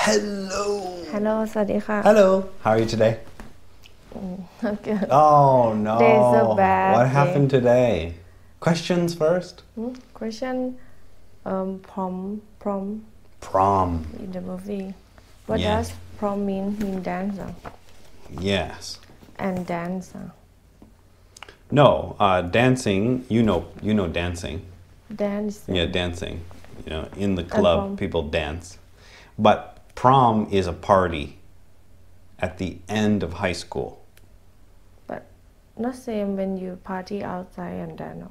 Hello. Hello สวัสดีค่ะ Hello. How are you today? Okay. Oh no. Today's a bad What day. happened today? Questions first? Question prom Prom. in the movie. What Yeah. does prom mean? Mean dance Yes. and dance. No, dancing, you know dancing. Dance. Yeah, dancing. You know, in the club prom. people dance. But prom is a party at the end of high school. But not same when you party outside and dance.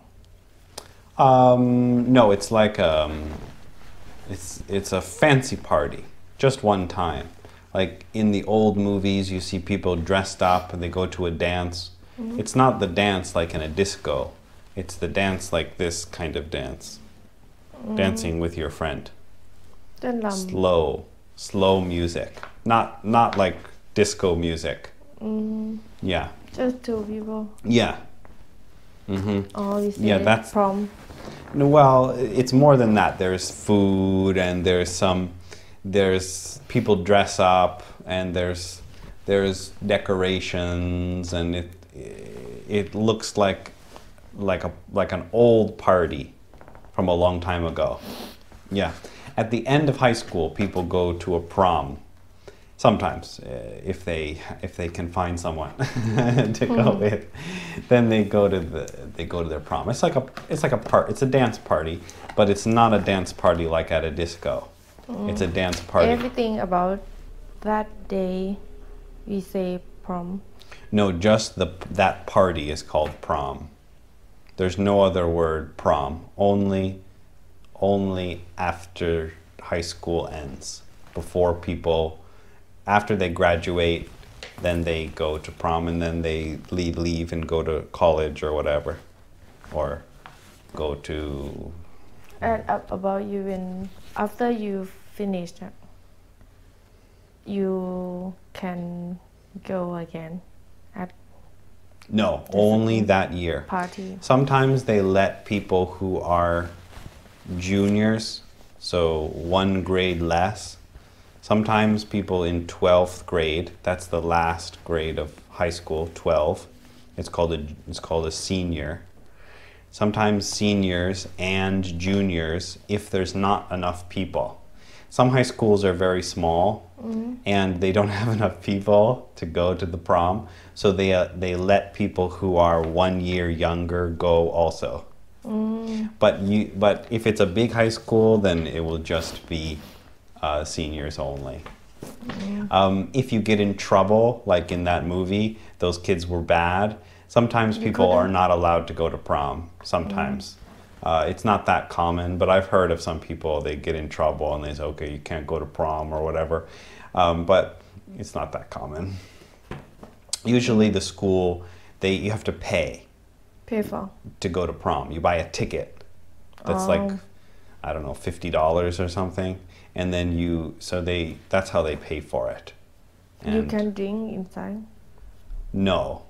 No, it's like it's a fancy party, just one time. Like in the old movies, you see people dressed up and they go to a dance. It's not the dance like in a disco. It's the dance like this kind of dance. Dancing with your friend. เต้นรำ Slow music. Not like disco music. Yeah. Just two people. Yeah. Oh, we say Yeah, that's- prom. No, well, it's more than that. There's food and there's people dress up and there's decorations and it looks like an old party from a long time ago. Yeah. At the end of high school, people go to a prom. Sometimes, if they can find someone to go with, then they go to their prom. It's a dance party, but it's not a dance party like at a disco. It's a dance party. Everything about that day we say prom. No, just that party is called prom. There's no other word prom. Only after high school ends. Before people, after they graduate, then they go to prom and then they leave and go to college or whatever. Or go to... And about you when after you finished, you can go again at No, only that year. party. Sometimes they let people who are juniors, so one grade less. Sometimes people in 12th grade, that's the last grade of high school, 12. It's called a senior. Sometimes seniors and juniors if there's not enough people. Some high schools are very small and they don't have enough people to go to the prom, so they let people who are 1 year younger go also. But if it's a big high school, then it will just be seniors only. If you get in trouble, like in that movie, those kids were bad. Sometimes people are not allowed to go to prom. Sometimes. It's not that common, but I've heard of some people, they get in trouble and they say, okay, you can't go to prom or whatever. But it's not that common. Usually the school, you have to pay Pay for. to go to prom. You buy a ticket that's like, I don't know, $50 or something. And then that's how they pay for it. You And can drink inside. no,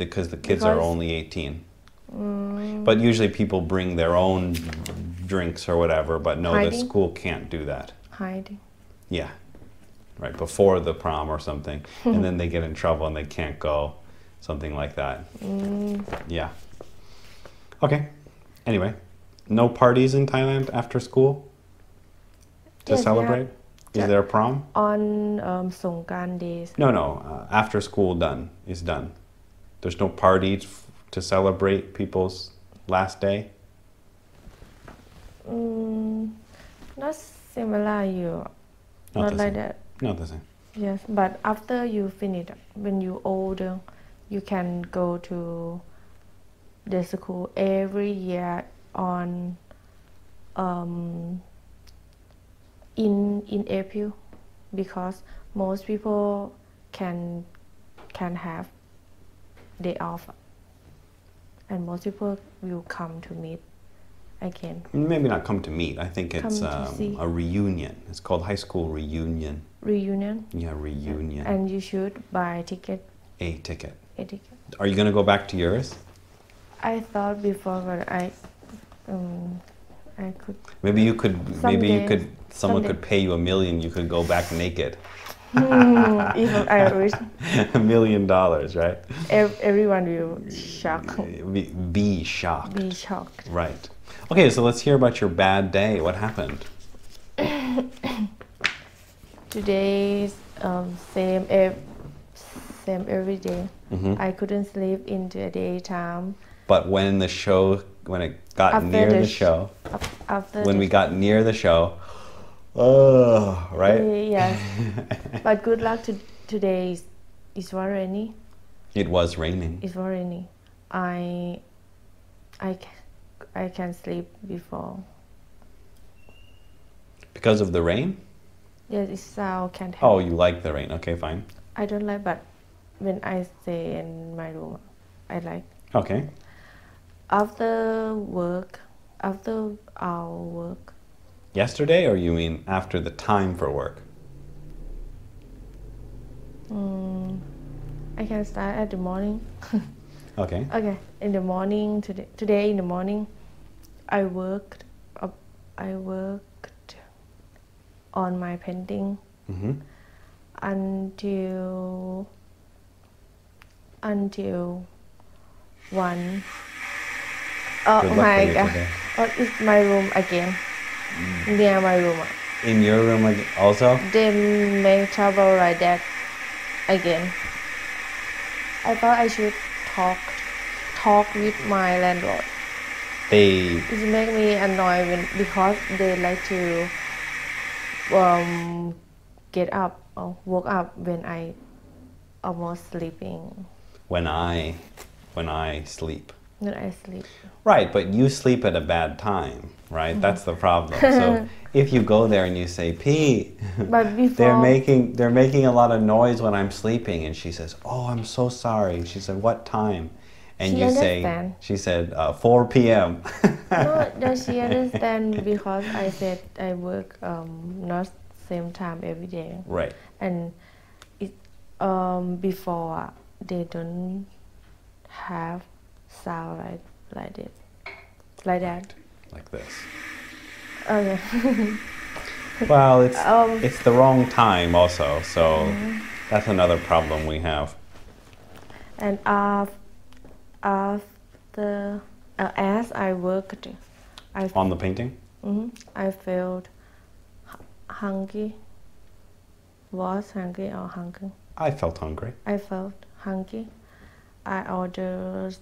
because the kids are Because- only 18. But usually people bring their own drinks or whatever, but no, the Hiding? school can't do that. Hiding. Yeah. Right, before the prom or something. And then they get in trouble and they can't go. Something like that. Yeah. Okay. Anyway, no parties in Thailand after school to Yes, we celebrate? have- Is there a prom? On Songkran days. No. After school is done. There's no party to celebrate people's last day? Not similar you. Not Not the like same. that. Not the same. Yes, but after you finish, when you older, you can go to the school every year on in April, because most people can have day off, and most people will come to meet again. Maybe not come to meet. I think it's Come to see. a reunion. It's called high school reunion. Reunion, Yeah, reunion. and you should buy ticket. A ticket. A ticket. Are you going to go back to yours? I thought before, but I could. Maybe you could. Maybe you Someday. could. Someone Someday. could pay you $1 million. You could go back naked. If I reach, $1 million, right? everyone will shock. Be shocked. Be shocked. Right. Okay, so let's hear about your bad day. What happened? Today's same every day. I couldn't sleep in the daytime. But when it got near the show, After when we the- got near the show, right? Yes. But good luck today. It's not rainy. It was raining. It's not rainy. I can sleep before. Because of the rain? Yes, it's sound can help. Oh, you like the rain. Okay, fine. I don't like, but when I stay in my room, I like. Okay. After our work, Yesterday, or you mean after the time for work? I can start at the morning. Okay. Okay, in the morning today in the morning, I worked on my painting until 1. Oh Good luck my for you god! today. Oh, it's my room again. Near my room. In your room also? They make trouble like that again. I thought I should talk with my landlord. It make me annoyed because they like to get up or woke up when I almost sleeping. When I sleep. When I sleep. Right, but you sleep at a bad time, right? That's the problem. So if you go there and you say, Pete, But before they're making a lot of noise when I'm sleeping, and she says, oh, I'm so sorry. She said, what time? And She you understand. she said 4 p.m. No, does she understand because I said I work not same time every day. Right. And it before they don't have sound like that. Like that. Like this. Okay. Well, it's the wrong time also, so that's another problem we have. And after as I worked, On the painting? I felt hungry. Was hungry or hungry? I felt hungry. I felt hungry. I ordered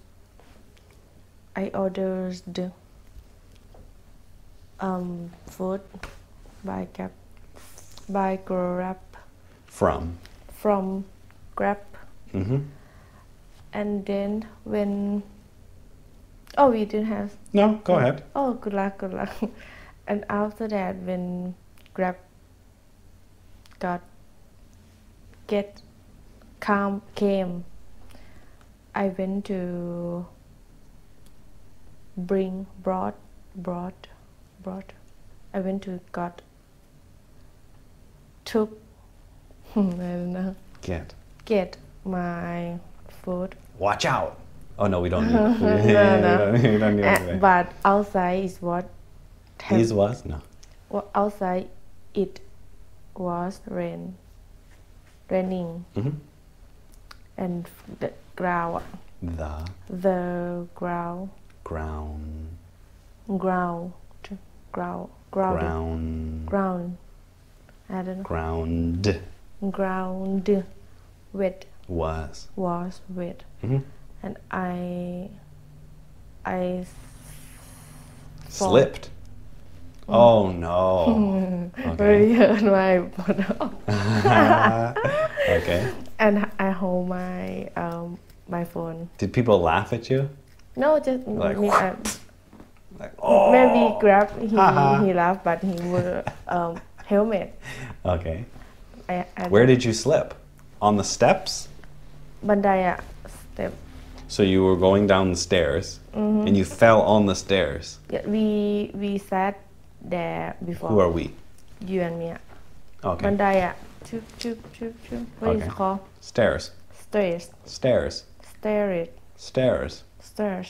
food by Grab From Grab. And then when we didn't have. No, go ahead. Oh, good luck. And after that, when Grab came, I went to brought. I went to took I don't know. Get my food. Watch out. Oh no, we don't need No. we don't need it. But outside is what These was? No. outside it was raining and the ground The ground I don't know. Ground wet was wet. And I slipped. Oh no. Very hurt my bottom. Okay. And I hold my phone. Did people laugh at you? No, just Like, me. Like, oh. Maybe Grab he laughed, but he wore helmet. Okay. I Where did you slip? On the steps? บันไดอะ step. So you were going down the stairs and you fell on the stairs. Yeah, we sat there before. Who are we? You and me. Okay. บันไดอะ What is it called? Stairs. Stairs. Stairs. Stairs. Stairs. Stairs.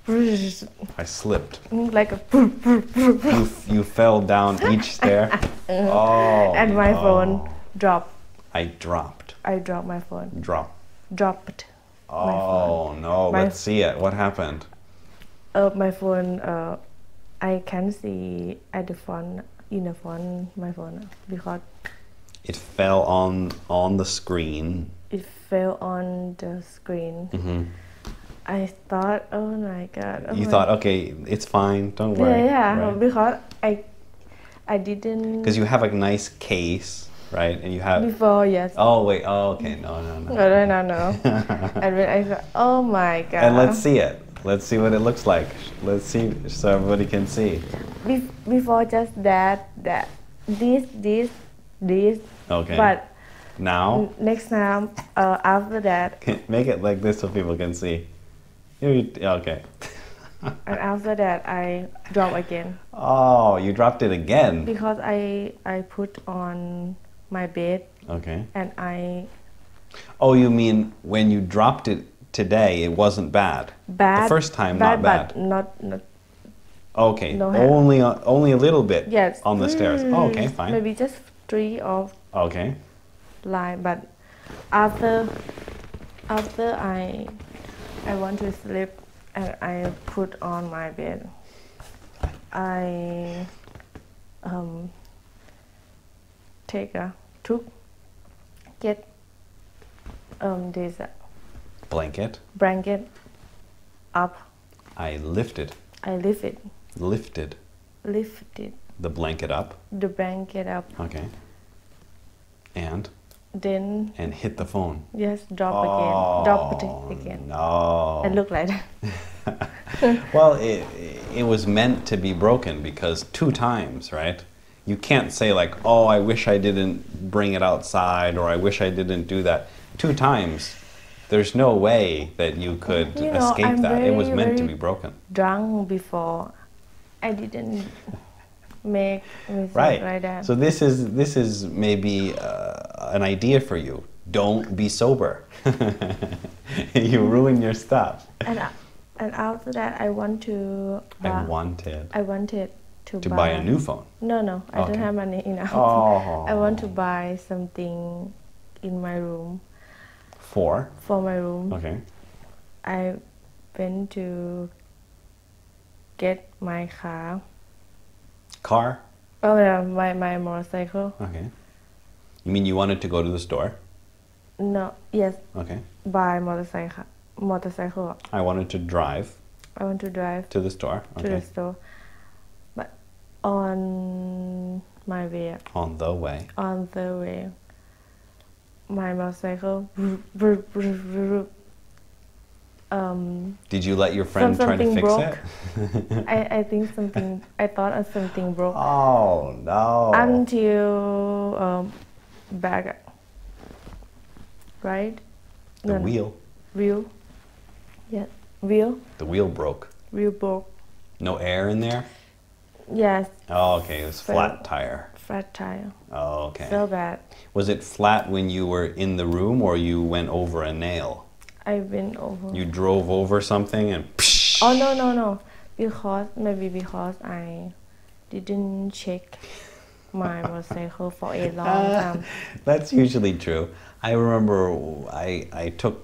I slipped. like a You fell down each stair. Oh. and my no. phone dropped. I dropped. I dropped my phone. Dropped. My Oh phone. no. Let's see it. What happened? My phone. I can see at the phone in the phone my phone because It fell on the screen. it fell on the screen. I thought, oh my god. Oh You my thought, okay, it's fine. Don't worry. yeah, right? because I didn't Because you have a nice case, right? And you have. before yes. Oh wait. Oh okay. No. No. And when I thought, oh my god. And let's see it. Let's see what it looks like. Let's see so everybody can see. Before just that this. Okay. But Now, next time after that make it like this so people can see. Okay. and after that I drop again Oh, you dropped it again. because I put on my bed Okay. and I Oh, you mean when you dropped it today, it wasn't bad? bad The first time, not bad. but not Okay. No hair. Only a little bit. yes On the stairs. Oh, okay, fine. maybe just 3 or Okay. line but after I want to sleep and I put on my bed I get this Blanket. blanket up. I lifted I lifted the blanket up. the blanket up. Okay. And Then hit the phone. yes, dropped it again. No. And look like that. Well, it was meant to be broken because 2 times, right? You can't say like, oh, I wish I didn't bring it outside or I wish I didn't do that. 2 times. There's no way that you could escape I'm that. It was very, meant to very be broken. Drunk before. I didn't make mistake Right. like that. So this is maybe an idea for you. Don't be sober. You ruin your stuff. And after that, I want to. I wanted to buy a new phone. No, I Okay. don't have money enough. Oh. I want to buy something in my room. For my room. Okay. I went to get my car. Oh no, my motorcycle. Okay. You mean you wanted to go to the store? No, yes, Okay. buy motorcycle. I wanted to drive I want to drive to the store. to Okay. the store, but on my way, On the way. my motorcycle. Did you let your friend try to something fix broke. it? I think something. I thought something broke Oh no. until back. Right? The No. wheel. Wheel. Yeah. Wheel. The wheel broke. Wheel broke. No air in there? Yes. Oh, okay. It was flat tire. Flat tire. Oh, okay. So bad. Was it flat when you were in the room or you went over a nail? I went over. You drove over something and psh. Oh no. Because I didn't check my motorcycle for a long time. That's usually true. I remember I took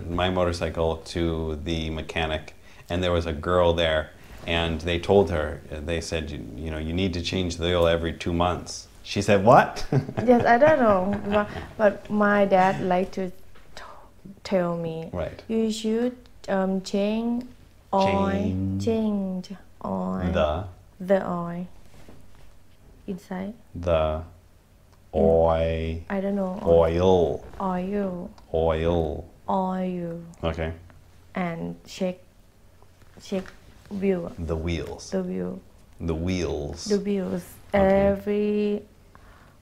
my motorcycle to the mechanic and there was a girl there and they told her, they said, you know, you need to change the oil every 2 months. She said, what? Yes, I don't know. But my dad liked to tell me, Right. you should change oil. Change oil. The oil. Inside. The oil. I don't know. Oil. Oil. Okay. And check wheel. The wheels. The wheel. The wheels. The wheels. Okay. Every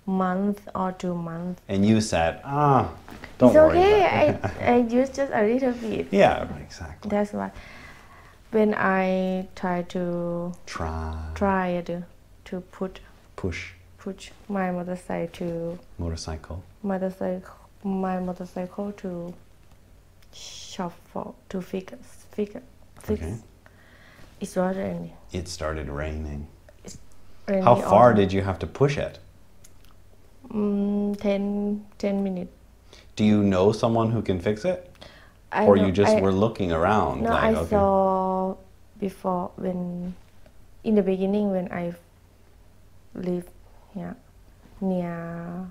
month or 2 months. And you said, don't It's worry okay. about it. I use just a little bit. Yeah, exactly. That's why. When I try to push my motorcycle to shop to fix. Okay. It's not raining. It started raining. It's raining. How far did you have to push it? 10 minutes. Do you know someone who can fix it? Or you just were looking around? No, like, I saw before when in the beginning when I live here near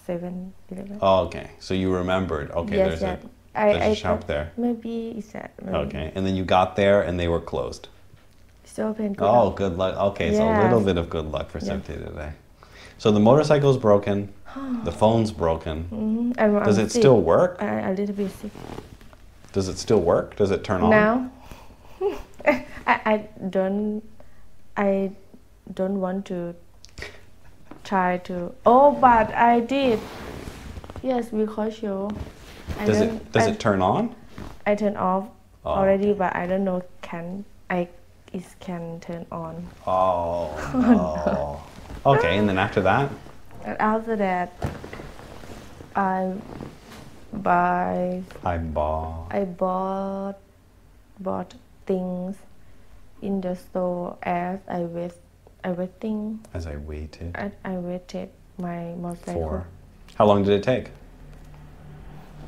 7-Eleven. Oh, okay. So you remembered. Okay, Yes, there's a shop there. Maybe it's that. Maybe. Okay, and then you got there and they were closed. It's open. Oh, good luck. Okay, so a little bit of good luck for Cynthia today. So the motorcycle's broken, the phone's broken. Does it still work? A little bit sick. Does it still work? Does it turn on? Now, I don't want to try to. Oh, but I did. Yes, because you. Does it turn on? I turn off already, but I don't know it can turn on. Oh, no. Okay, and then after that? And after that, I bought things in the store as I waiting. As I waited. I waited my motorcycle. How long did it take?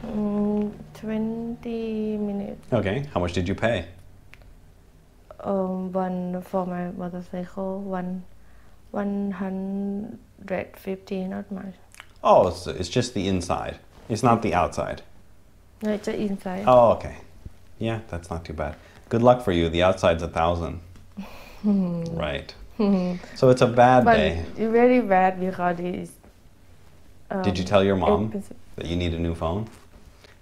20 minutes. Okay, how much did you pay? One for my motorcycle, 150, not much. Oh, it's just the inside. It's not the outside. No, it's the inside. Oh, okay. Yeah, that's not too bad. Good luck for you. The outside's 1,000. Right. So it's a bad day. It's very bad because it's. Did you tell your mom expensive. that you need a new phone?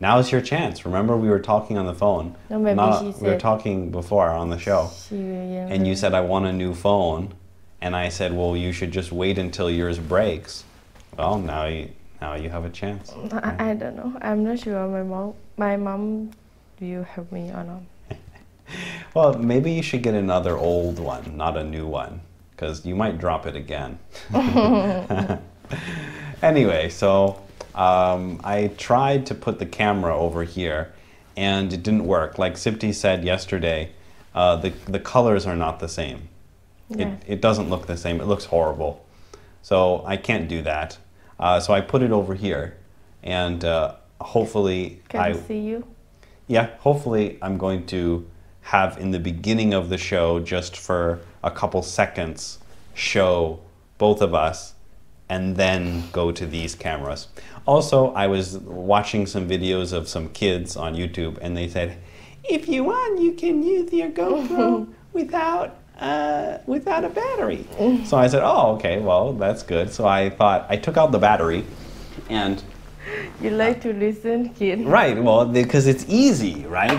Now's your chance. Remember, we were talking on the phone. No, maybe she said. We were talking before on the show. And you said, I want a new phone. And I said, well, you should just wait until yours breaks. Well, now you have a chance. I don't know. I'm not sure. My mom will help me or not. Well, maybe you should get another old one, not a new one, because you might drop it again. Anyway, so I tried to put the camera over here, and it didn't work. Like Sipti said yesterday, the colors are not the same. Yeah. It doesn't look the same. It looks horrible. So I can't do that. So I put it over here, and hopefully Can I see you? Yeah, hopefully I'm going to have in the beginning of the show, just for a couple seconds, show both of us and then go to these cameras. Also, I was watching some videos of some kids on YouTube, and they said, if you want, you can use your GoPro without a battery. So I said, oh, okay, well, that's good. So I thought, I took out the battery, and you like to listen, kid. right, well, because it's easy, right?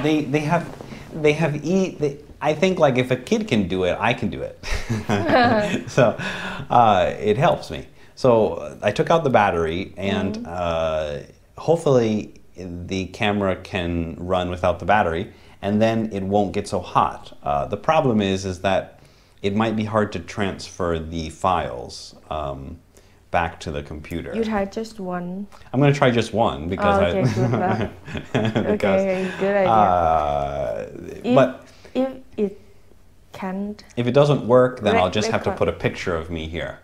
I think like if a kid can do it, I can do it. So it helps me. So I took out the battery, and hopefully the camera can run without the battery, and then it won't get so hot. The problem is that it might be hard to transfer the files back to the computer. You try just one. I'm going to try just one because okay, good luck. Okay, good idea. But if it can't. If it doesn't work, then I'll just have to put a picture of me here.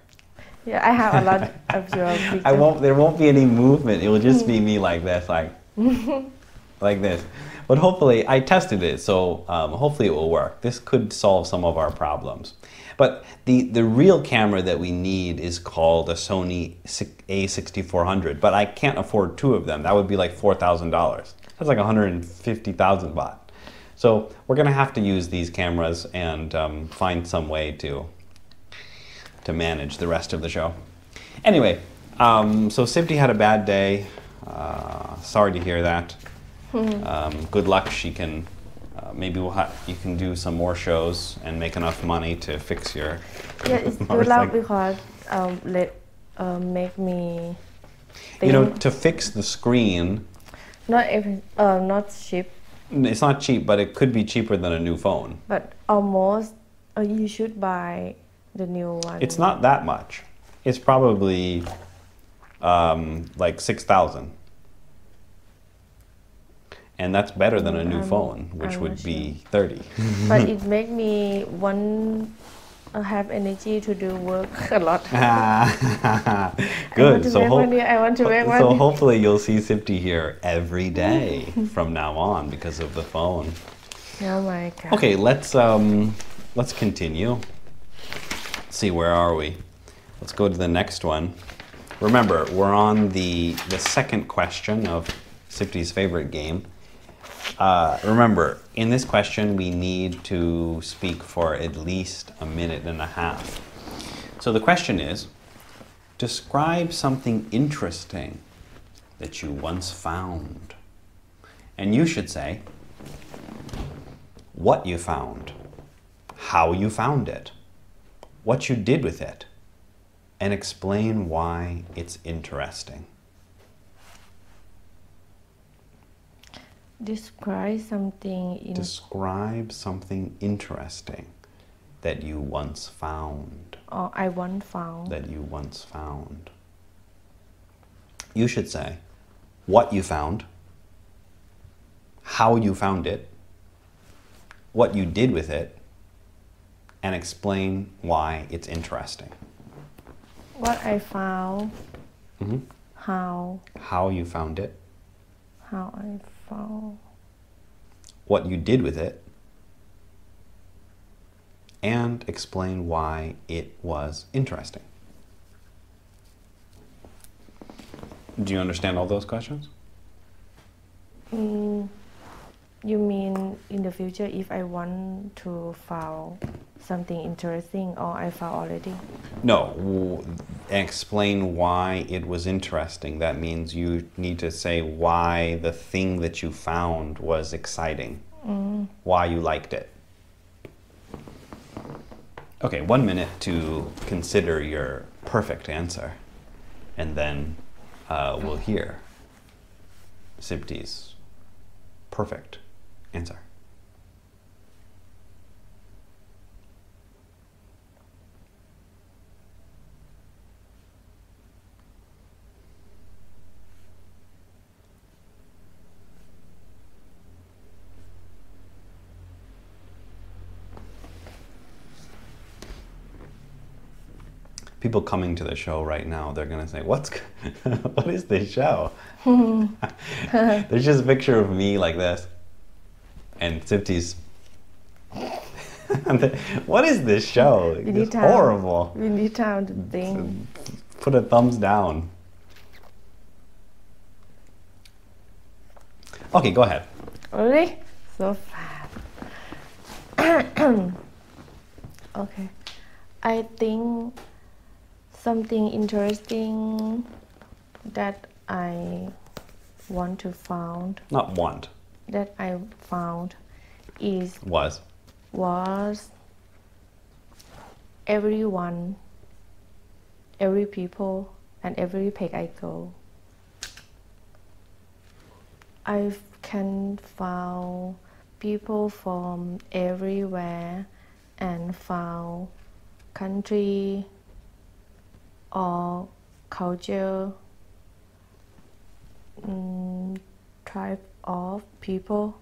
Yeah, I have a lot of your pictures. There won't be any movement. It will just be me like this, like this. But hopefully, I tested it, so hopefully it will work. This could solve some of our problems. But the real camera that we need is called a Sony A6400, but I can't afford two of them. That would be like $4,000. That's like 150,000 baht. So we're going to have to use these cameras and find some way to manage the rest of the show. Anyway, so Sipti had a bad day. Sorry to hear that. Good luck. She can maybe you can do some more shows and make enough money to fix your. Yeah, it's good luck because make me. You know, to fix the screen. Not cheap. It's not cheap, but it could be cheaper than a new phone. But almost, you should buy the new one. It's not that much. It's probably like 6,000. and that's better than a new I'm- phone, which I'm would not be 30. but it make me want have energy to do work a lot. Good. I want to make so money. hopefully you'll see Sipti here every day from now on because of the phone. Oh my god. Okay, let's continue. See, where are we? Let's go to the next one. Remember, we're on the second question of Sipti's favorite game. Remember, in this question, we need to speak for at least a minute and a half. So the question is, describe something interesting that you once found. And you should say what you found, how you found it, what you did with it, and explain why it's interesting. Describe something Describe something interesting that you once found. or I once found. That you once found. You should say what you found, how you found it, what you did with it, and explain why it's interesting. What I found. How you found it, How I found. what you did with it, and explain why it was interesting. Do you understand all those questions? You mean in the future if I want to found something interesting or I found already? No, explain why it was interesting. That means you need to say why the thing that you found was exciting, why you liked it. Okay, 1 minute to consider your perfect answer, and then we'll hear Sipti's perfect answer. People coming to the show right now, they're going to say, what is this show? There's just a picture of me like this. And Sipti's, what is this show? It's horrible. We need time to think. Put a thumbs down. Okay, go ahead. Really? So fast. Okay. I think something interesting that I want to found. Not want. That I found was everyone, every people, and every place I go. I can found people from everywhere and found country or culture, type of people,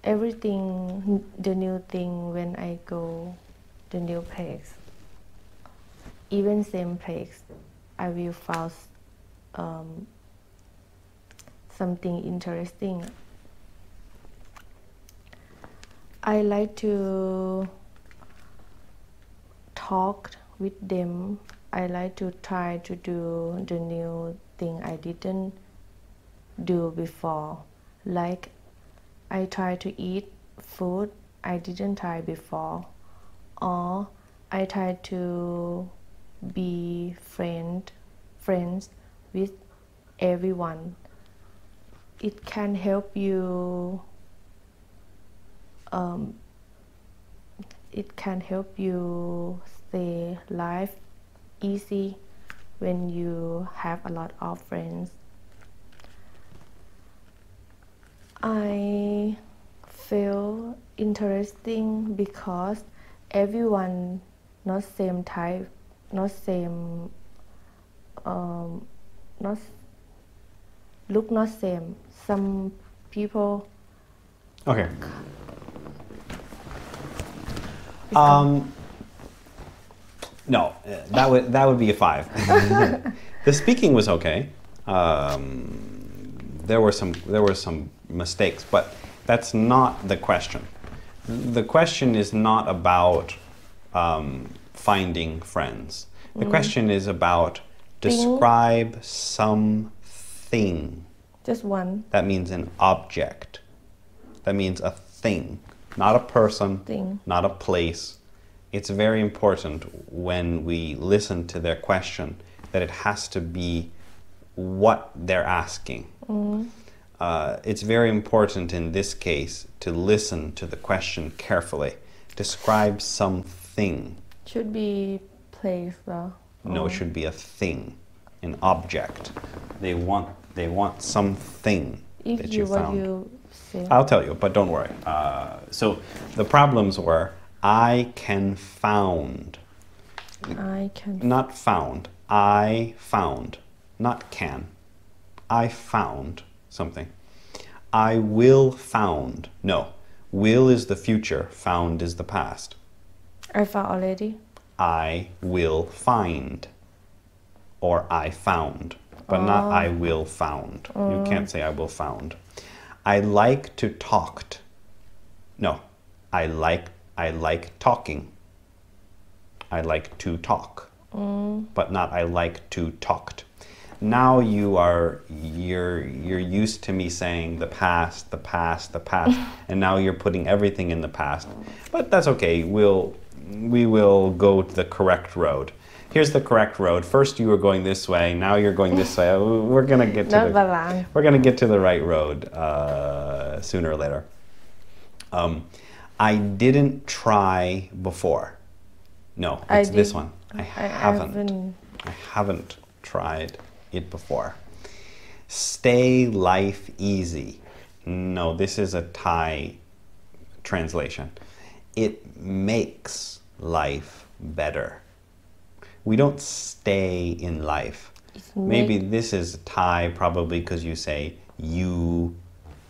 everything, the new thing when I go the new place, even same place, I will find something interesting. I like to talk with them. I like to try to do the new thing I didn't do before. Like I try to eat food I didn't try before, or I try to be friends with everyone. It can help you. It can help you stay life easy when you have a lot of friends. I feel interesting because everyone not same type, not same, not look not same. Some people. Okay. No, that would be a 5. The speaking was okay. There were some mistakes, but that's not the question. The question is not about finding friends. The question is about describe something. Just one. That means an object. That means a thing, not a person, not a place. It's very important when we listen to their question that it has to be what they're asking. It's very important in this case to listen to the question carefully. Describe something. Should be place though. No, it should be a thing, an object. They want something that you found. I'll tell you, but don't worry. So the problems were I can found. Not found. I found. Not can. I found something. I will found. No. Will is the future. Found is the past. I found already. I will find. Or I found. But not I will found. You can't say I will found. I like to talked. No. I like talking. I like to talk. But not I like to talked. Now you're used to me saying the past, and now you're putting everything in the past. But that's okay. We will go to the correct road. Here's the correct road. First you were going this way. Now you're going this way. We're gonna get to the right road sooner or later. I didn't try before. No, it's this one. I haven't tried it before. Stay life easy. No, this is a Thai translation. It makes life better. We don't stay in life. Maybe this is Thai probably because you say you,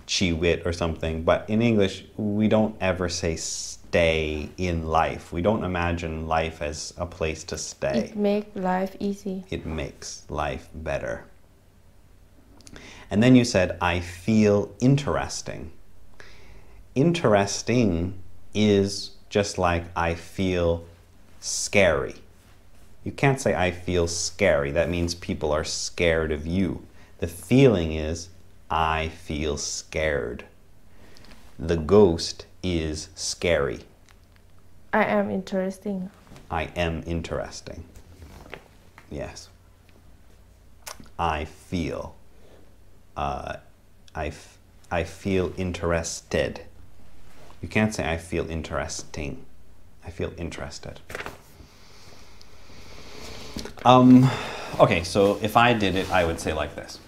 chiwit or something, but in English we don't ever say stay in life. We don't imagine life as a place to stay. It makes life easy. It makes life better. And then you said, I feel interesting. Interesting is just like I feel scary. You can't say I feel scary. That means people are scared of you. The feeling is I feel scared. The ghost is scary. I am interesting. I am interesting. Yes. I feel. I feel interested. You can't say I feel interesting. I feel interested. Okay, so if I did it, I would say like this.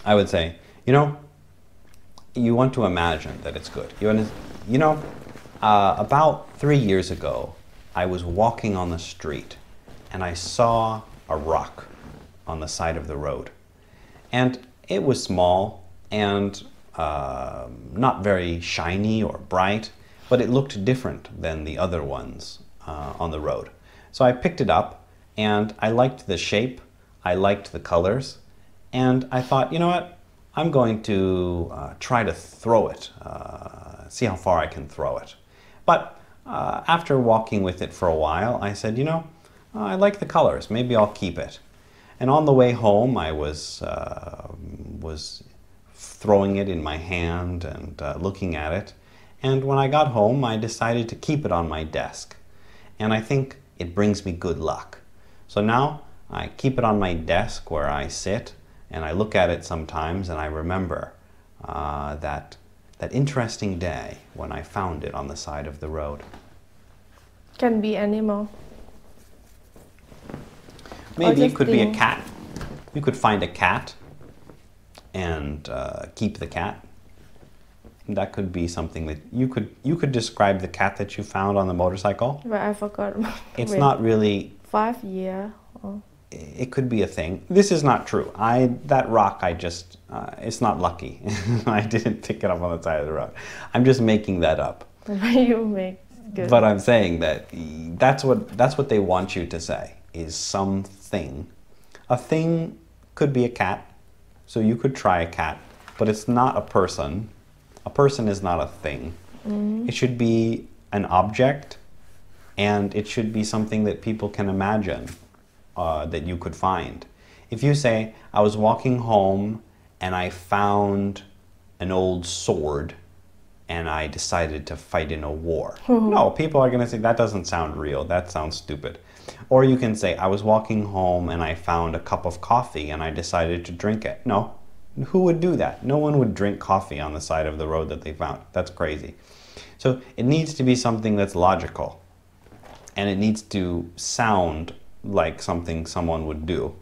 I would say, you want to imagine that it's good. About 3 years ago, I was walking on the street and I saw a rock on the side of the road. And it was small and not very shiny or bright, but it looked different than the other ones on the road. So I picked it up and I liked the shape, I liked the colors, and I thought, you know what, I'm going to try to throw it, see how far I can throw it. But after walking with it for a while, I said, I like the colors, maybe I'll keep it. And on the way home, I was throwing it in my hand and looking at it. And when I got home, I decided to keep it on my desk. And I think it brings me good luck. So now I keep it on my desk where I sit, and I look at it sometimes and I remember that interesting day when I found it on the side of the road. Can be animal. Maybe it could be a cat. You could find a cat and keep the cat. That could be something that you could describe the cat that you found on the motorcycle. But I forgot. It's not really 5 years. it could be a thing. This is not true. That rock, it's not lucky. I didn't pick it up on the side of the road. I'm just making that up. You make good. But I'm saying that that's what they want you to say, is something. A thing could be a cat, so you could try a cat, but it's not a person. A person is not a thing. It should be an object, and it should be something that people can imagine, that you could find. If you say, I was walking home and I found an old sword and I decided to fight in a war. No, people are going to say, that doesn't sound real. That sounds stupid. Or you can say, I was walking home and I found a cup of coffee and I decided to drink it. No, who would do that? No one would drink coffee on the side of the road that they found. That's crazy. So it needs to be something that's logical. And it needs to sound like something someone would do.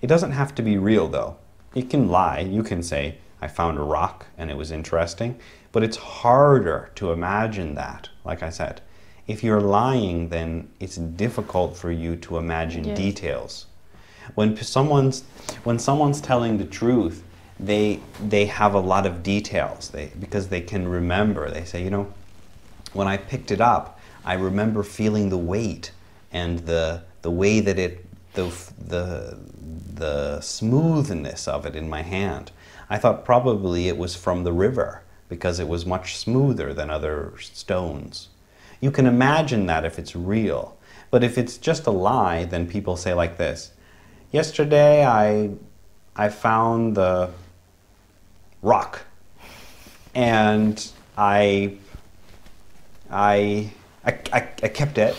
It doesn't have to be real, though. You can lie. You can say, I found a rock and it was interesting. But it's harder to imagine that, like I said. If you're lying, then it's difficult for you to imagine details. When someone's telling the truth, they have a lot of details because they can remember. They say, when I picked it up, I remember feeling the weight and the way that the smoothness of it in my hand. I thought probably it was from the river because it was much smoother than other stones. You can imagine that if it's real. But if it's just a lie, then people say like this. Yesterday I found the rock and I kept it.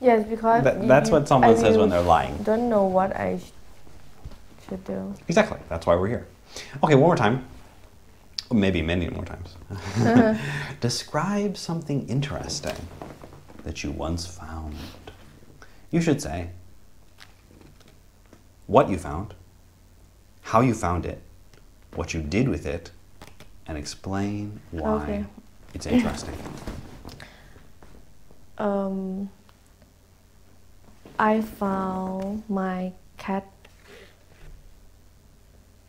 Yes, because that's what someone says when they're lying. Don't know what I should do. Exactly. That's why we're here. Okay, one more time. Maybe many more times. Describe something interesting that you once found. You should say what you found, how you found it, what you did with it, and explain why it's interesting. I found my cat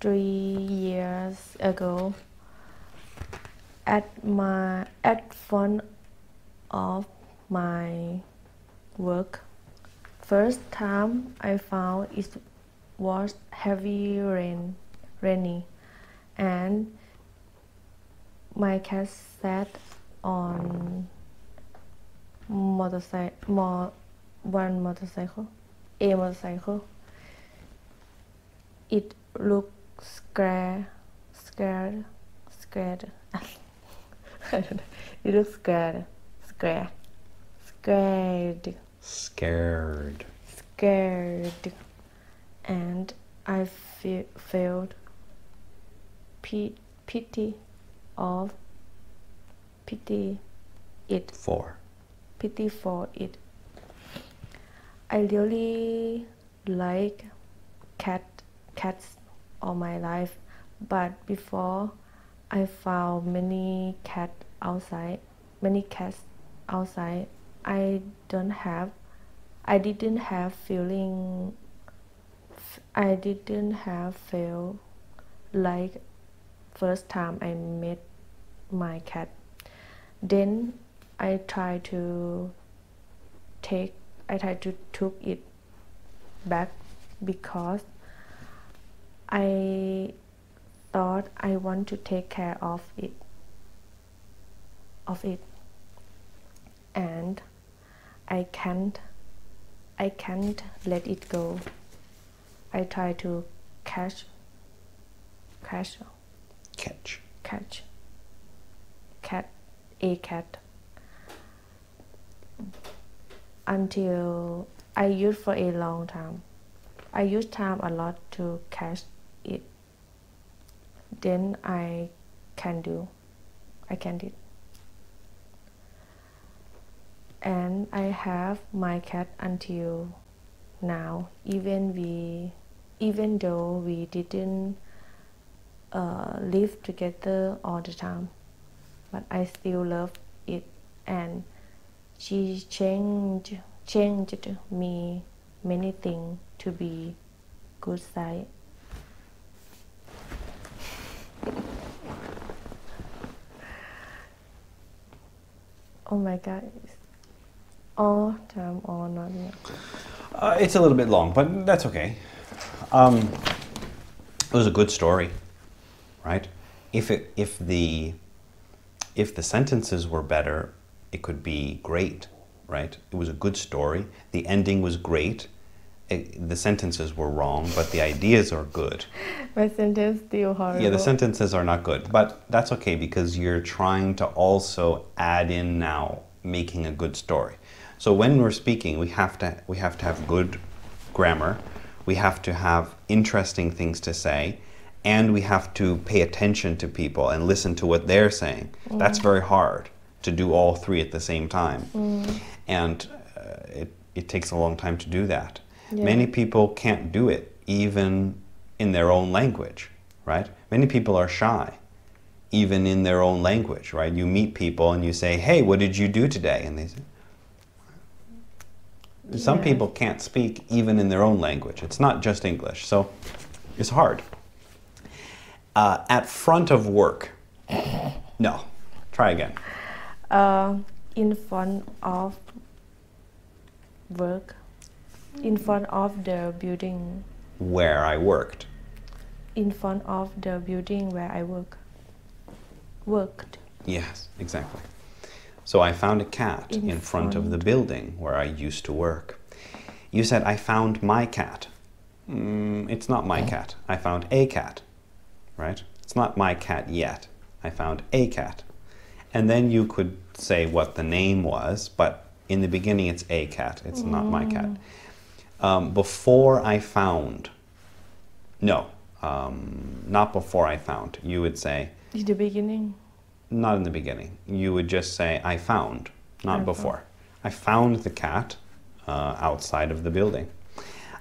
3 years ago at front of my work. First time I found it was heavy rainy, and my cat sat on motorcycle. It looked scared. I don't know. It looked scared, and I felt pity for it. I really like cats all my life, but before I found many cats outside, I didn't feel like first time I met my cat. Then I tried to took it back because I thought I want to take care of it, and I can't let it go. I try to catch a cat until I used for a long time. I used time a lot to catch it. Then I can do. And I have my cat until now. Even though we didn't live together all the time, but I still love it, and She changed me many things to be good side. Oh my God. All time or not yet? It's a little bit long, but that's okay. It was a good story, right? If the sentences were better, it could be great, right? It was a good story. The ending was great. The sentences were wrong, but the ideas are good. My sentence still horrible. Yeah, the sentences are not good, but that's okay because you're trying to also add in now making a good story. So when we're speaking, we have to have good grammar. We have to have interesting things to say, and we have to pay attention to people and listen to what they're saying. That's very hard to do all three at the same time, and it takes a long time to do that. Yeah. Many people can't do it even in their own language, right? Many people are shy, even in their own language, right? You meet people and you say, "Hey, what did you do today?" And they say, some people can't speak even in their own language. It's not just English, so it's hard. At front of work. No. Try again. In front of work. In front of the building. Where I worked. In front of the building where I worked. Yes, exactly. So I found a cat in front of the building where I used to work. You said, I found my cat. It's not my cat. I found a cat, right? It's not my cat yet. I found a cat. And then you could say what the name was, but in the beginning it's a cat. It's not my cat. Before I found. No, not before I found. You would say. In the beginning. Not in the beginning. You would just say, I found, not before. I found the cat outside of the building.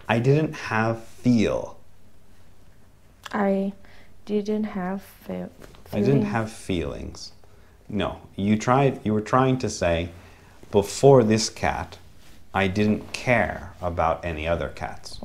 I didn't have feel. I didn't have I didn't have feelings. No, you were trying to say, before this cat, I didn't care about any other cats.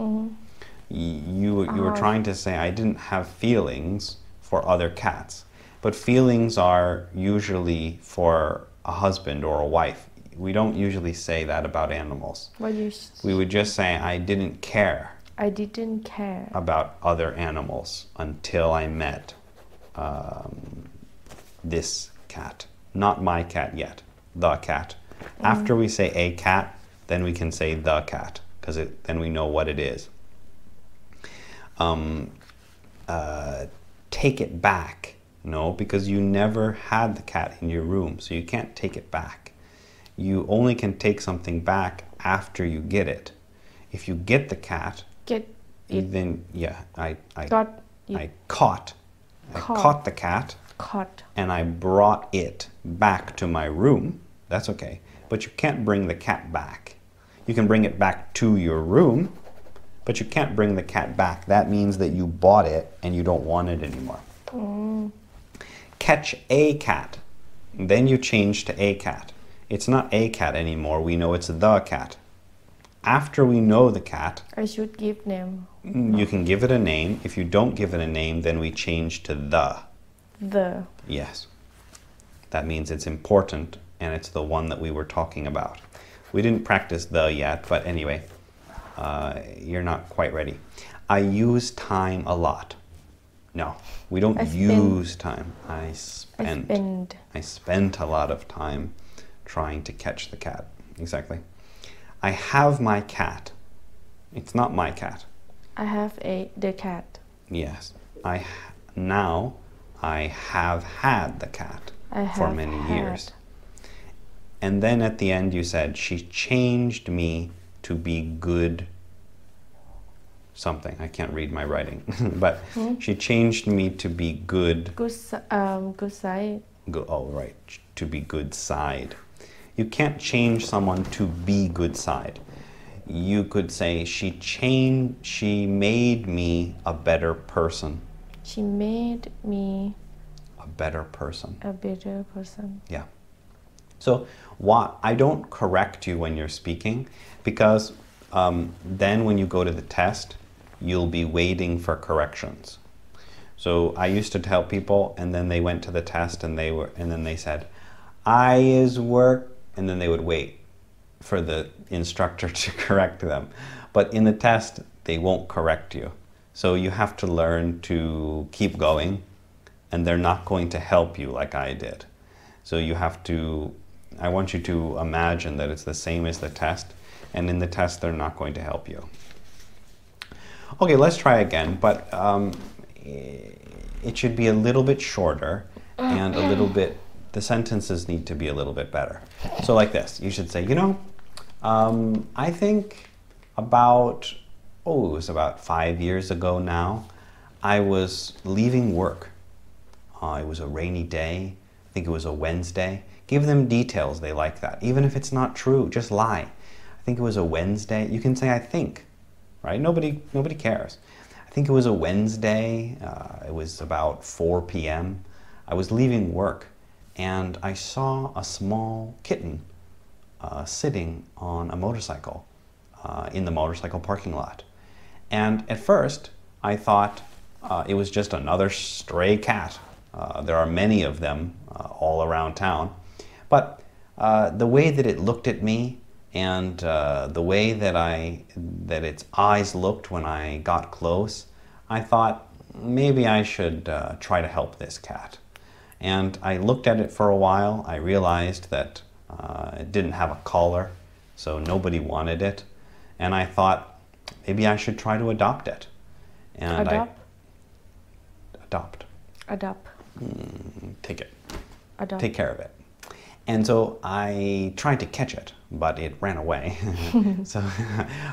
You were trying to say, I didn't have feelings for other cats. But feelings are usually for a husband or a wife. We don't usually say that about animals. We would just say, I didn't care. I didn't care about other animals until I met this cat. Not my cat yet, the cat. After we say a cat, then we can say the cat, because then we know what it is. Take it back. No, because you never had the cat in your room, so you can't take it back. You only can take something back after you get it. If you get the cat, then yeah, I caught the cat, and I brought it back to my room. That's okay, but you can't bring the cat back. You can bring it back to your room, but you can't bring the cat back. That means that you bought it and you don't want it anymore. Catch a cat. Then you change to a cat. It's not a cat anymore. We know it's the cat. After we know the cat, I should give name. You can give it a name. If you don't give it a name, then we change to the. The. Yes. That means it's important and it's the one that we were talking about. We didn't practice the yet, but anyway, you're not quite ready. I use time a lot. No, we don't use time. I spent a lot of time trying to catch the cat. Exactly. I have my cat. It's not my cat. I have the cat. Yes. Now I have had the cat for many years. And then at the end you said, she changed me to be good something. I can't read my writing. But she changed me to be good. Good side. Oh, right. To be good side. You can't change someone to be good side. You could say, she made me a better person. She made me a better person. A better person. Yeah. So I don't correct you when you're speaking because then when you go to the test, you'll be waiting for corrections. So I used to tell people, and then they went to the test and then they said, I is work, and then they would wait for the instructor to correct them. But in the test, they won't correct you. So you have to learn to keep going, and they're not going to help you like I did. So I want you to imagine that it's the same as the test, and in the test, they're not going to help you. Okay, let's try again, but it should be a little bit shorter and the sentences need to be a little bit better. So like this, you should say, I think it was about 5 years ago now, I was leaving work. It was a rainy day. I think it was a Wednesday. Give them details, they like that. Even if it's not true, just lie. I think it was a Wednesday. You can say, I think, right? Nobody cares. I think it was a Wednesday. It was about 4 p.m. I was leaving work and I saw a small kitten sitting on a motorcycle in the motorcycle parking lot. And at first, I thought it was just another stray cat. There are many of them all around town. But the way that it looked at me and the way that its eyes looked when I got close, I thought maybe I should try to help this cat. And I looked at it for a while. I realized that it didn't have a collar, so nobody wanted it. And I thought maybe I should try to adopt it. And adopt. Take it. Adopt. Take care of it. And so I tried to catch it, but it ran away. So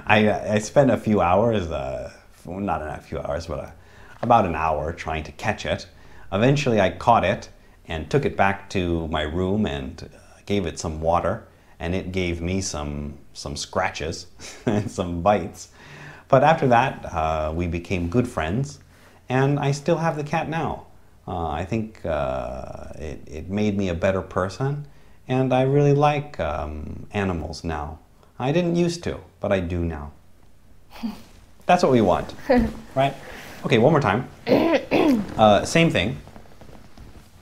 I spent a few hours, not a few hours, but about an hour trying to catch it. Eventually I caught it and took it back to my room and gave it some water, and it gave me some scratches and some bites. But after that, we became good friends, and I still have the cat now. I think it made me a better person, and I really like animals now. I didn't used to, but I do now. That's what we want, right? Okay, one more time. Same thing.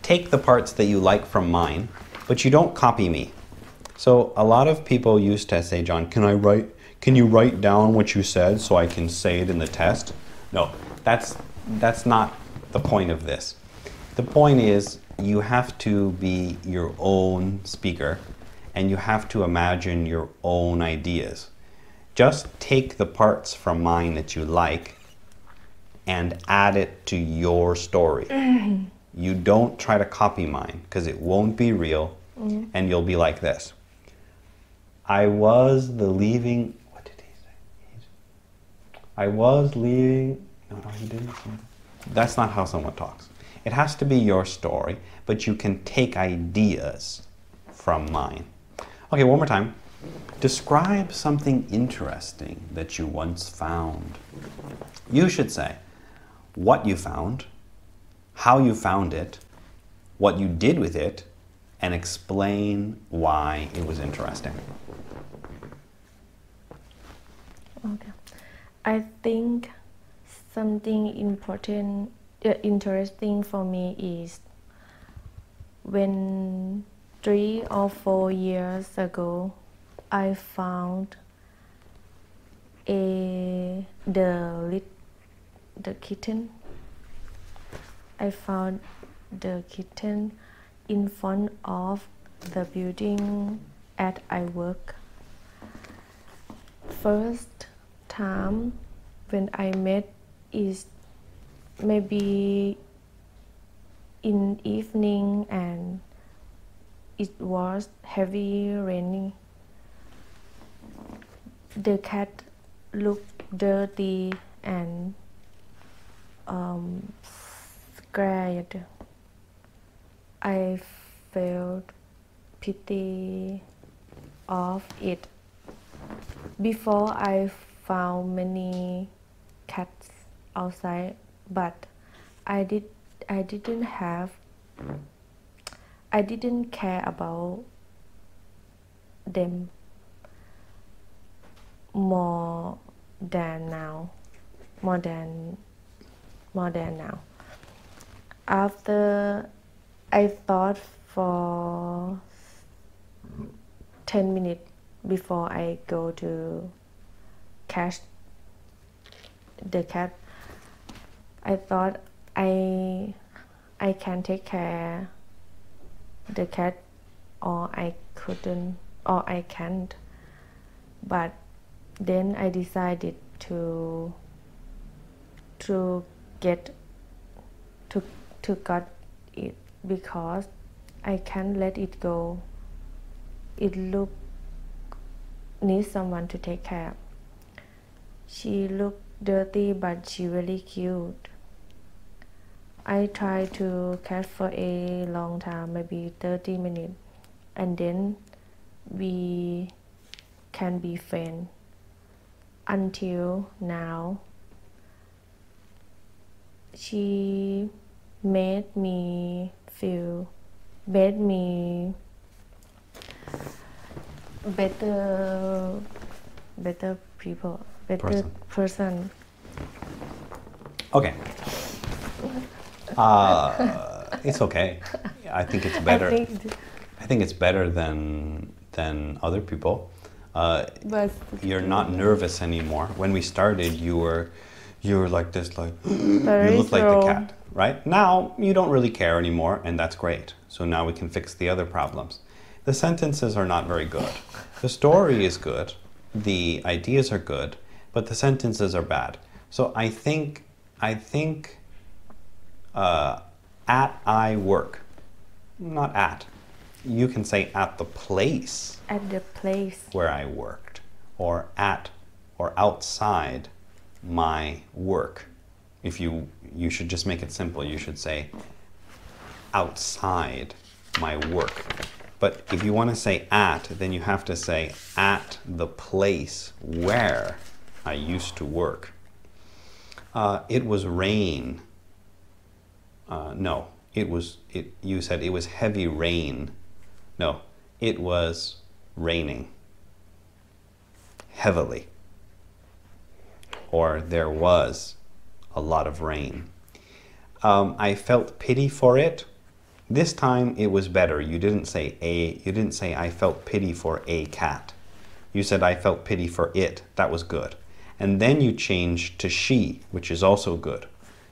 Take the parts that you like from mine, but you don't copy me. So a lot of people used to say, John, can you write down what you said so I can say it in the test? No, that's not the point of this. The point is you have to be your own speaker and you have to imagine your own ideas. Just take the parts from mine that you like and add it to your story. You don't try to copy mine because it won't be real and you'll be like this. I was leaving, what did he say? I was leaving, no, he didn't say that. That's not how someone talks. It has to be your story, but you can take ideas from mine. Okay, one more time. Describe something interesting that you once found. You should say what you found, how you found it, what you did with it, and explain why it was interesting. Okay. I think something interesting for me is when 3 or 4 years ago I found the kitten. I found the kitten in front of the building at I work. First time when I met is maybe in evening and it was heavy raining. The cat looked dirty and scared. I felt pity of it. Before I found many cats outside, but I didn't care about them more than now. More than now. After I thought for 10 minutes before I go to catch the cat, I thought I can take care the cat or I couldn't or I can't, but then I decided to get it because I can't let it go. It needs someone to take care. She looked dirty but she really cute. I tried to catch for a long time, maybe 30 minutes, and then we can be friends. Until now, she made me better people, better person. Okay. It's okay. I think it's better. I think it's better than other people. But You're not nervous anymore. When we started, you were like this, like you look like the cat, right? Now you don't really care anymore, and that's great. So now we can fix the other problems. The sentences are not very good. The story is good, the ideas are good, but the sentences are bad. So I think at I work, not at. You can say at the place. At the place where I worked, or at or outside my work. If you should just make it simple. You should say outside my work. But if you want to say at, then you have to say at the place where I used to work. It was rain. No, you said it was heavy rain. No, it was raining heavily. Or there was a lot of rain. I felt pity for it. This time it was better. You didn't say I felt pity for a cat. You said I felt pity for it. That was good. And then you changed to she, which is also good.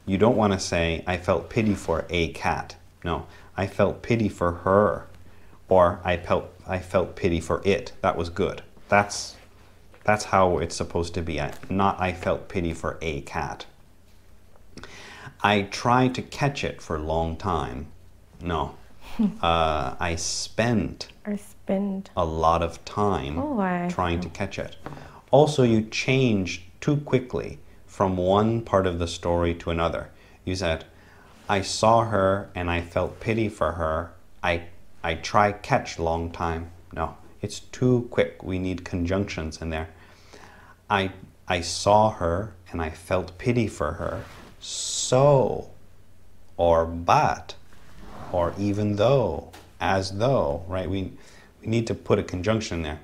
You don't want to say I felt pity for a cat. No, I felt pity for her. Or I felt pity for it. That was good. That's how it's supposed to be. Not I felt pity for a cat. I tried to catch it for a long time. No. I spent a lot of time trying to catch it. Also, you changed too quickly from one part of the story to another. You said, I saw her and I felt pity for her. I tried catch long time. No, it's too quick. We need conjunctions in there. I saw her and I felt pity for her. So, or but, or even though, as though, right? We need to put a conjunction there.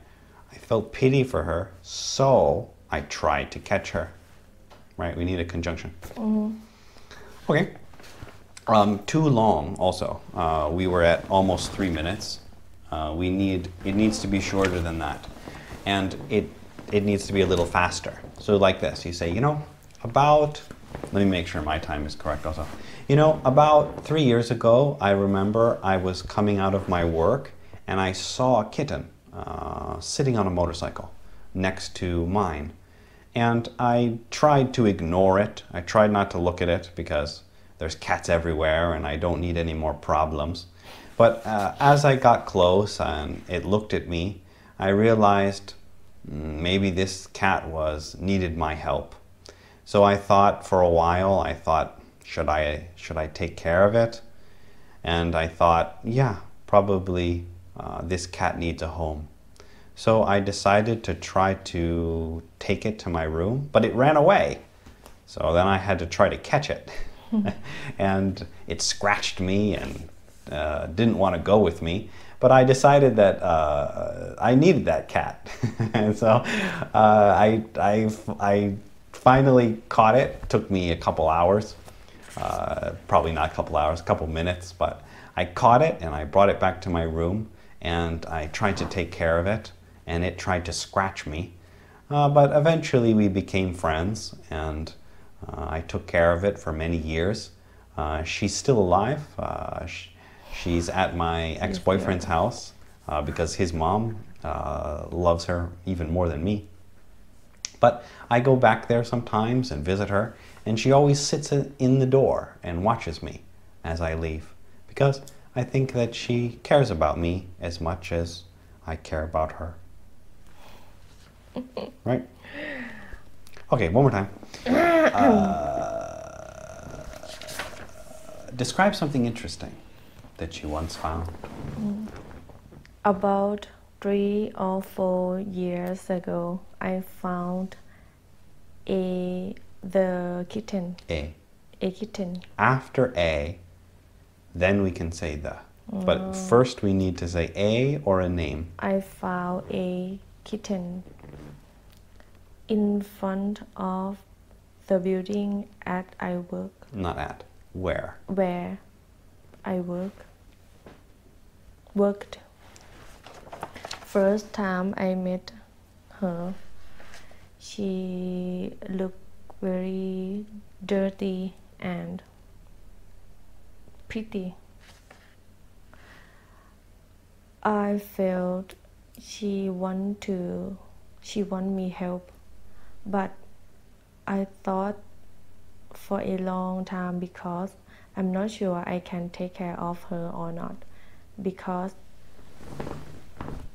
I felt pity for her, so I tried to catch her. Right? We need a conjunction. Mm-hmm. Okay. Too long also. We were at almost 3 minutes. It needs to be shorter than that. And it needs to be a little faster. So like this, you say, let me make sure my time is correct also. About 3 years ago, I remember I was coming out of my work and I saw a kitten sitting on a motorcycle next to mine. And I tried to ignore it. I tried not to look at it because there's cats everywhere and I don't need any more problems. But as I got close and it looked at me, I realized maybe this cat needed my help. So I thought for a while, should I take care of it? And I thought, yeah, probably this cat needs a home. So I decided to try to take it to my room, but it ran away. So then I had to try to catch it. And it scratched me and didn't want to go with me. but I decided that I needed that cat, and so I finally caught it. It took me a couple hours, probably not a couple hours, a couple minutes, but I caught it and I brought it back to my room and I tried to take care of it, and it tried to scratch me, but eventually we became friends, and I took care of it for many years. She's still alive. She's at my ex-boyfriend's house because his mom loves her even more than me. But I go back there sometimes and visit her, and she always sits in the door and watches me as I leave, because I think that she cares about me as much as I care about her. Right? Okay, one more time. Describe something interesting that you once found. About 3 or 4 years ago, I found the kitten. A kitten. After A, then we can say the. But first we need to say a or a name. I found a kitten in front of the building at I work. Not at. Where? Where I worked. First time I met her, she looked very dirty and pretty. I felt she want me help, but I thought for a long time because I'm not sure I can take care of her or not, because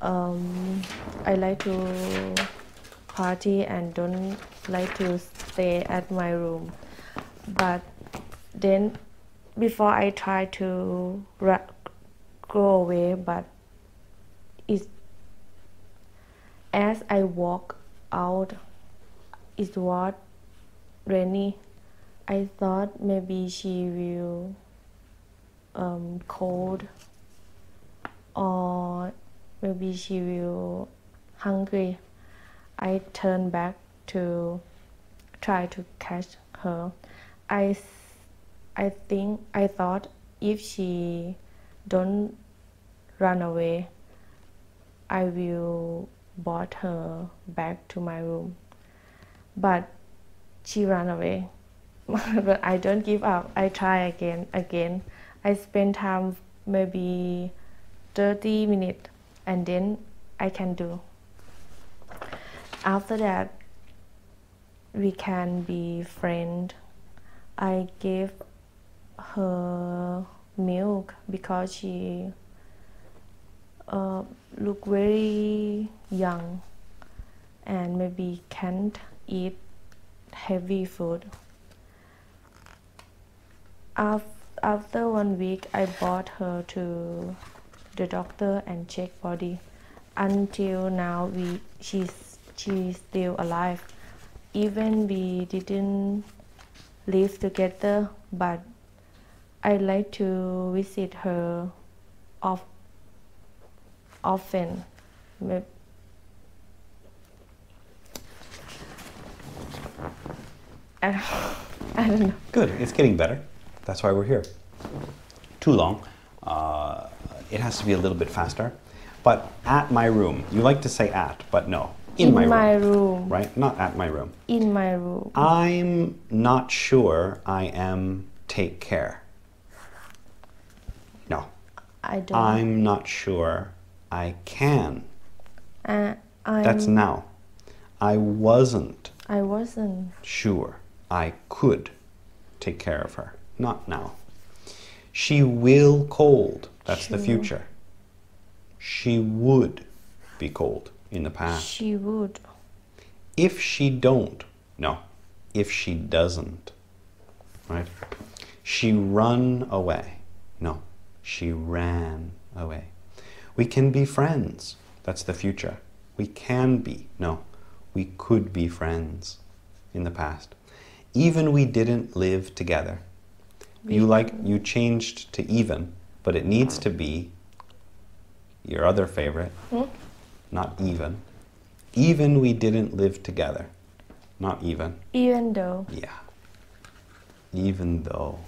I like to party and don't like to stay at my room. But then before I try to go away, but as I walk out, it was rainy. I thought maybe she will cold, or maybe she will hungry. I turned back to try to catch her. I thought if she don't run away, I will brought her back to my room. But she ran away. But I don't give up. I try again. I spend time maybe 30 minutes, and then I can do. After that, we can be friends. I gave her milk because she look very young and maybe can't eat heavy food. After 1 week, I brought her to the doctor and check body. Until now, she's still alive. Even we didn't live together, but I like to visit her often. I don't know. Good. It's getting better. That's why we're here. Too long. It has to be a little bit faster. But at my room. You like to say at, but no. In my room. Right? Not at my room. In my room. I'm not sure I am take care. No. I don't. I'm not sure I can. That's now. I wasn't sure I could take care of her. Not now. She will cold. That's the future. She would be cold in the past. She would. If she don't. No. If she doesn't. Right? She run away. No. She ran away. We can be friends. That's the future. We can be. No. We could be friends in the past. Even we didn't live together. You changed to even, but it needs to be your other favorite. Not even. Even we didn't live together. Not even. Even though. Yeah. Even though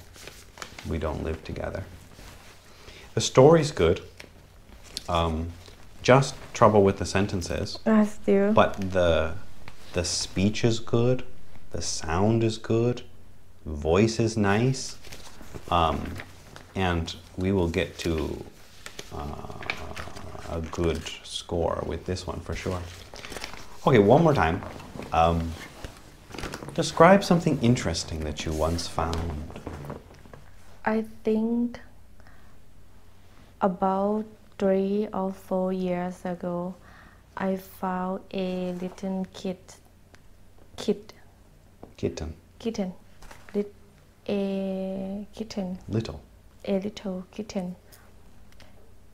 we don't live together. The story's good. Just trouble with the sentences. Still. But the speech is good. The sound is good. Voice is nice. And we will get to a good score with this one for sure. Okay, one more time. Describe something interesting that you once found. I think about 3 or 4 years ago, I found a little Kitten. A little kitten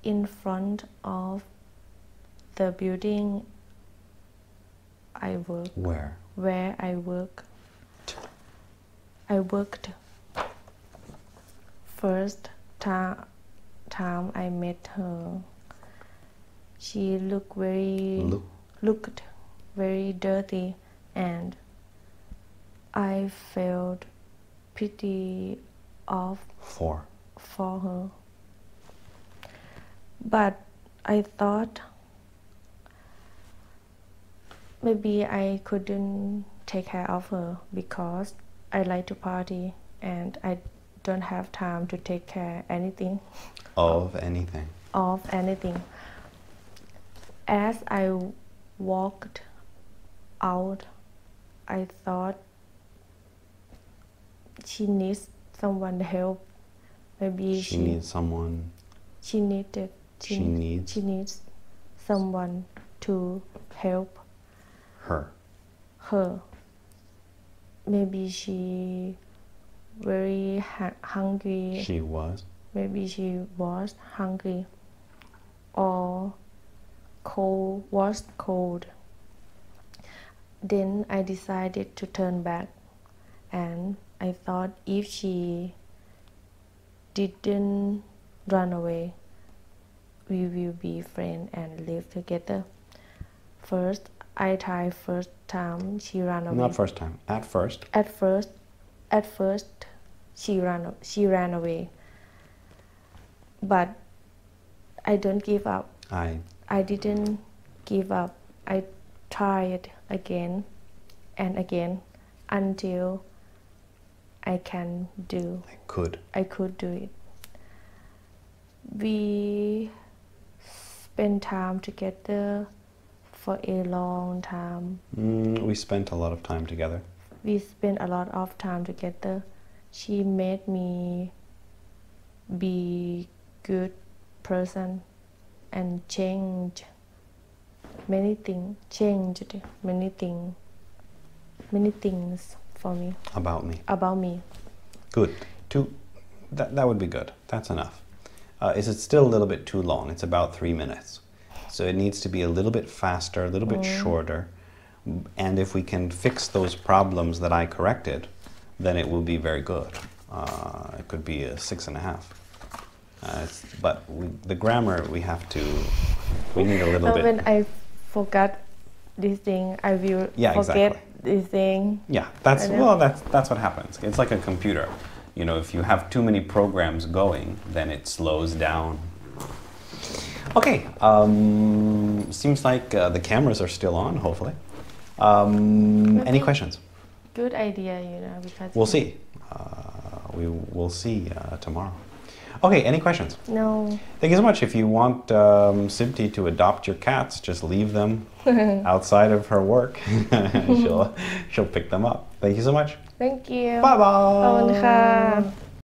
in front of the building I work. Where I work. I worked. First time I met her, she looked very dirty, and I felt pity for her. But I thought maybe I couldn't take care of her because I like to party and I don't have time to take care of anything. As I walked out, I thought she needs someone to help. Maybe she needs someone. She needs someone to help her. Maybe she very hungry. Maybe she was hungry or was cold. Then I decided to turn back, and I thought if she didn't run away, we will be friends and live together. First time she ran away. Not first time. At first. At first, she ran away. But I don't give up. I didn't give up. I tried again and again until I could do it. We spent time together for a long time. We spent a lot of time together. She made me be good person and changed many things for me. About me. Good. That would be good. That's enough. Is it still a little bit too long? It's about 3 minutes. So it needs to be a little bit faster, a little bit shorter. And if we can fix those problems that I corrected, then it will be very good. It could be a 6.5. But the grammar, we need a little bit. When I forgot this thing, I will forget this thing. Yeah, that's what happens. It's like a computer. You know, if you have too many programs going, then it slows down. Okay, seems like the cameras are still on, hopefully. Any questions? Good idea, because... We'll see. We will see tomorrow. Okay, any questions? No. Thank you so much. If you want Sibti to adopt your cats, just leave them outside of her work. She'll pick them up. Thank you so much. Thank you. Bye-bye. ขอบคุณค่ะ